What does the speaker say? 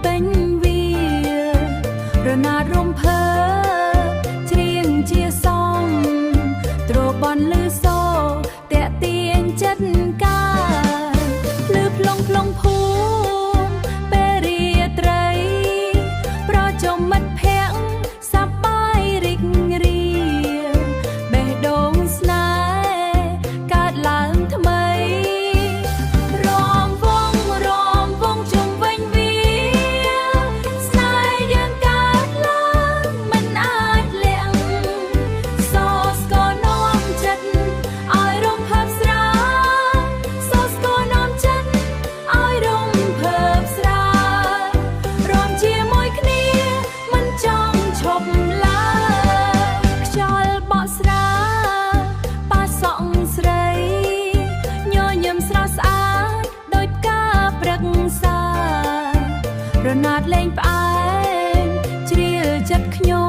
ពេញវារណារំភើច្រៀងជាសំទ្របន់លឺសូតាក់ទាញចិត្តកាលឺផ្លុងភូមិពេលរាត្រីប្រជុំមិត្តភក្តិសប្បាយរីករាយបេះដូងស្នេហ៍កើតឡើងថ្មីរំវងជុំវិញវាស្នេហ៍យើងកើតឡើងមិនអាចលាក់សស្គរនាំចិត្តឲ្យរំភើបស្រាសស្គរនាំចិត្តឲ្យរំភើបស្រារំជាមួយគ្នាមិនចង់ឈប់ឡើយខ្យល់បក់ស្រាប៉ាសក់ស្រីញញឹមស្រស់ស្អាតដូចផ្កាព្រឹក្សារណាត់លេងផ្អែមជ្រៀលចិត្តខ្ញុំ